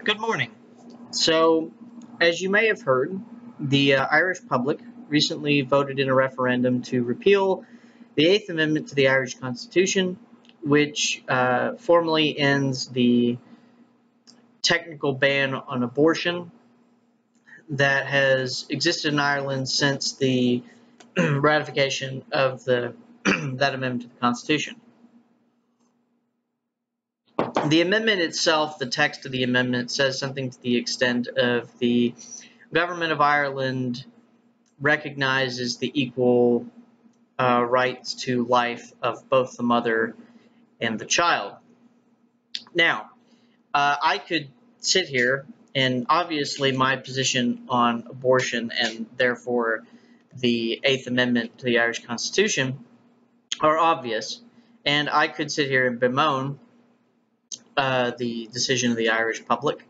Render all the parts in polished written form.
Good morning. So, as you may have heard, the Irish public recently voted in a referendum to repeal the Eighth Amendment to the Irish Constitution, which formally ends the technical ban on abortion that has existed in Ireland since the ratification of that amendment to the Constitution. The amendment itself, the text of the amendment, says something to the extent of the government of Ireland recognizes the equal rights to life of both the mother and the child. Now, I could sit here, and obviously my position on abortion and therefore the Eighth Amendment to the Irish Constitution are obvious, and I could sit here and bemoan the decision of the Irish public.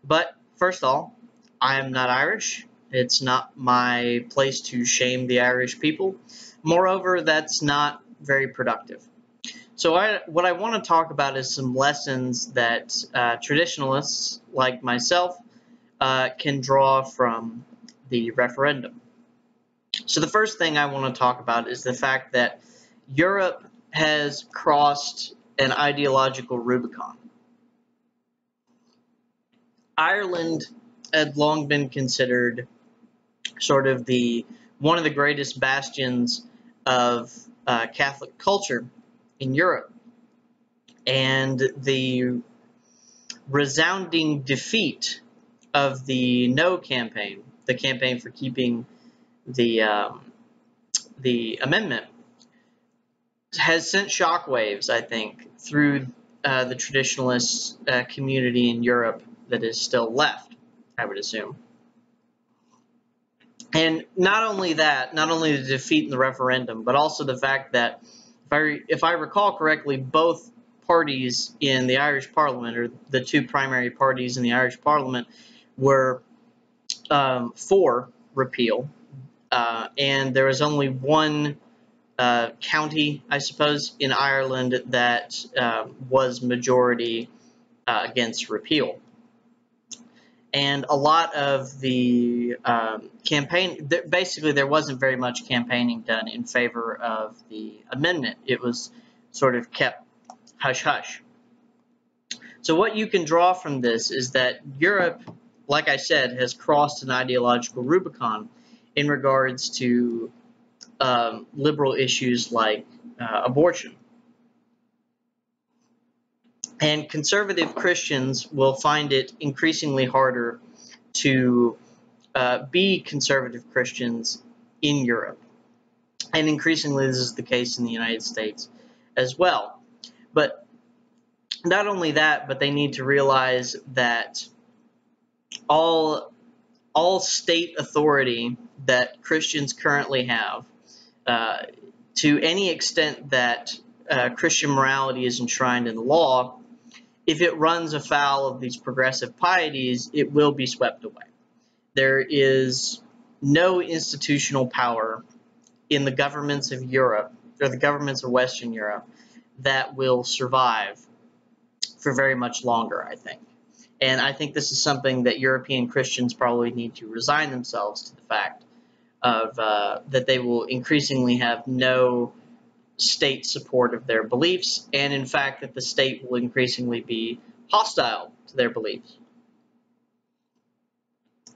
But first of all, I am not Irish. It's not my place to shame the Irish people. Moreover, that's not very productive. So what I want to talk about is some lessons that traditionalists like myself can draw from the referendum. So the first thing I want to talk about is the fact that Europe has crossed an ideological Rubicon. Ireland had long been considered sort of one of the greatest bastions of Catholic culture in Europe, and the resounding defeat of the No campaign, the campaign for keeping the amendment, has sent shockwaves, I think, through the traditionalist community in Europe that is still left, I would assume. And not only that, not only the defeat in the referendum, but also the fact that, if I recall correctly, both parties in the Irish Parliament, or the two primary parties in the Irish Parliament, were for repeal, and there was only one county, I suppose, in Ireland that was majority against repeal. And a lot of the campaign, basically there wasn't very much campaigning done in favor of the amendment. It was sort of kept hush-hush. So what you can draw from this is that Europe, like I said, has crossed an ideological Rubicon in regards to liberal issues like abortion. And conservative Christians will find it increasingly harder to be conservative Christians in Europe. And increasingly this is the case in the United States as well. But not only that, but they need to realize that all state authority that Christians currently have, to any extent that Christian morality is enshrined in the law, if it runs afoul of these progressive pieties, it will be swept away. There is no institutional power in the governments of Europe, or the governments of Western Europe, that will survive for very much longer, I think. And I think this is something that European Christians probably need to resign themselves to the fact of that they will increasingly have no state support of their beliefs, and in fact that the state will increasingly be hostile to their beliefs.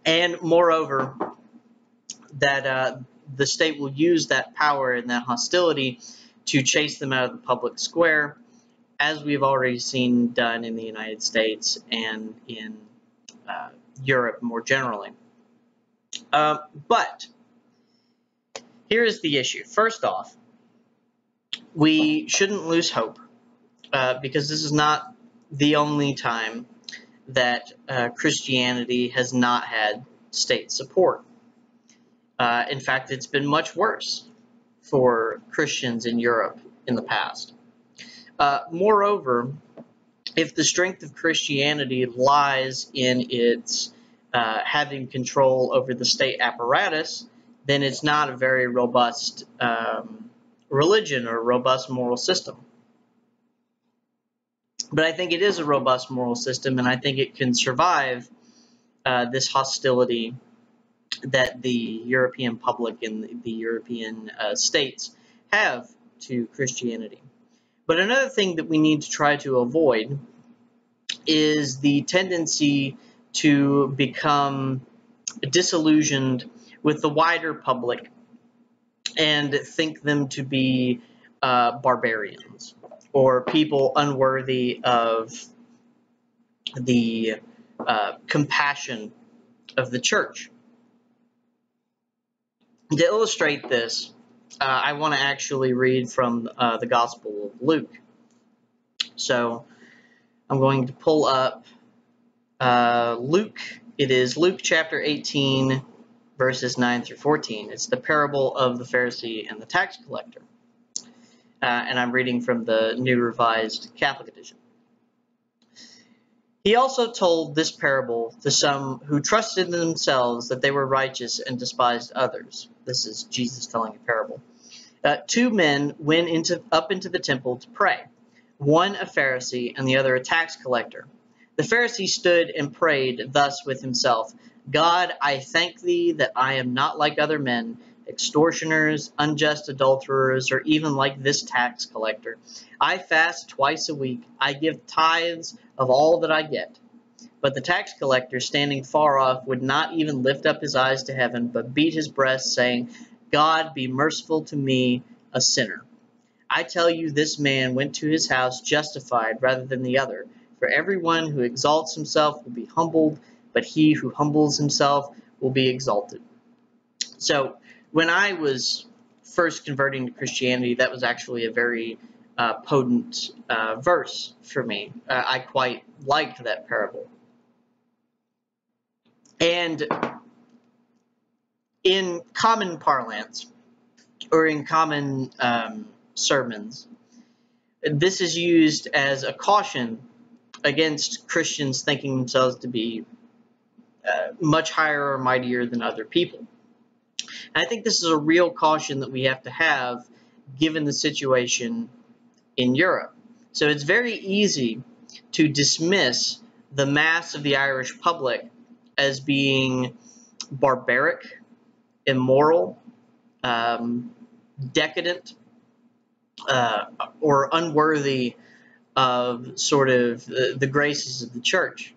And moreover, that the state will use that power and that hostility to chase them out of the public square, as we've already seen done in the United States and in Europe more generally. But here is the issue. First off, we shouldn't lose hope, because this is not the only time that Christianity has not had state support. In fact, it's been much worse for Christians in Europe in the past. Moreover, if the strength of Christianity lies in its having control over the state apparatus, then it's not a very robust religion or a robust moral system. But I think it is a robust moral system, and I think it can survive this hostility that the European public and the European states have to Christianity. But another thing that we need to try to avoid is the tendency to become disillusioned with the wider public and think them to be barbarians or people unworthy of the compassion of the church. To illustrate this, I want to actually read from the Gospel of Luke. So I'm going to pull up Luke. It is Luke chapter 18, verses 9 through 14. It's the parable of the Pharisee and the tax collector. And I'm reading from the New Revised Catholic Edition. He also told this parable to some who trusted in themselves that they were righteous and despised others. This is Jesus telling a parable. Two men went up into the temple to pray, one a Pharisee and the other a tax collector. The Pharisee stood and prayed thus with himself, God, I thank thee that I am not like other men, extortioners, unjust adulterers, or even like this tax collector. I fast twice a week. I give tithes of all that I get. But the tax collector, standing far off, would not even lift up his eyes to heaven, but beat his breast, saying, God, be merciful to me, a sinner. I tell you, this man went to his house justified rather than the other. For everyone who exalts himself will be humbled, but he who humbles himself will be exalted. So, when I was first converting to Christianity, that was actually a very potent verse for me. I quite liked that parable. And in common parlance, or in common sermons, this is used as a caution against Christians thinking themselves to be much higher or mightier than other people. And I think this is a real caution that we have to have given the situation in Europe. So it's very easy to dismiss the mass of the Irish public as being barbaric, immoral, decadent, or unworthy of sort of the graces of the church.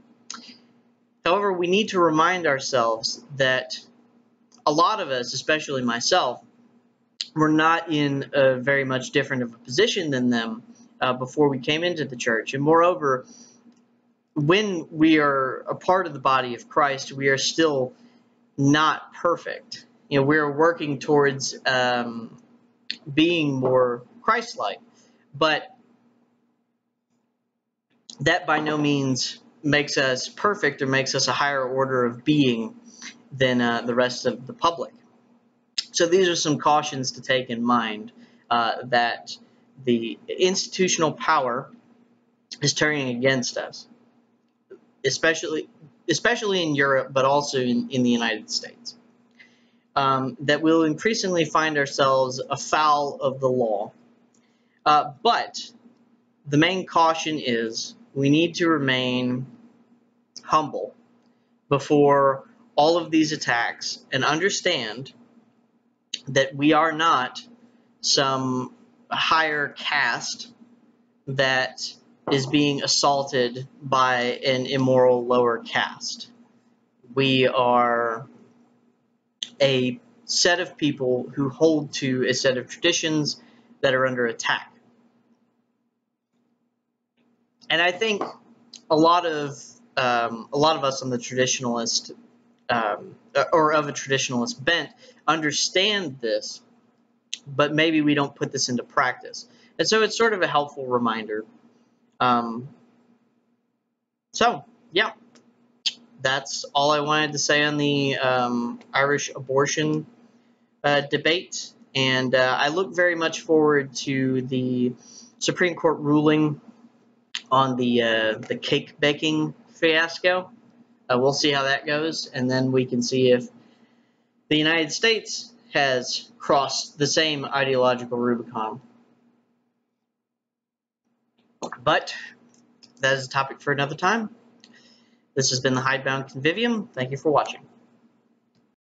However, we need to remind ourselves that a lot of us, especially myself, were not in a very much different of a position than them before we came into the church. And moreover, when we are a part of the body of Christ, we are still not perfect. You know, we're working towards being more Christ-like, but that by no means makes us perfect or makes us a higher order of being than the rest of the public. So these are some cautions to take in mind, that the institutional power is turning against us, especially in Europe, but also in the United States. That we'll increasingly find ourselves afoul of the law. But the main caution is we need to remain humble before all of these attacks and understand that we are not some higher caste that is being assaulted by an immoral lower caste. We are a set of people who hold to a set of traditions that are under attack. And I think a lot of us on the traditionalist or of a traditionalist bent understand this, but maybe we don't put this into practice. And so it's sort of a helpful reminder. So, yeah, that's all I wanted to say on the Irish abortion debate. And I look very much forward to the Supreme Court ruling on the cake baking fiasco. We'll see how that goes, and then we can see if the United States has crossed the same ideological Rubicon. But That is a topic for another time. This has been the Hidebound Convivium. Thank you for watching.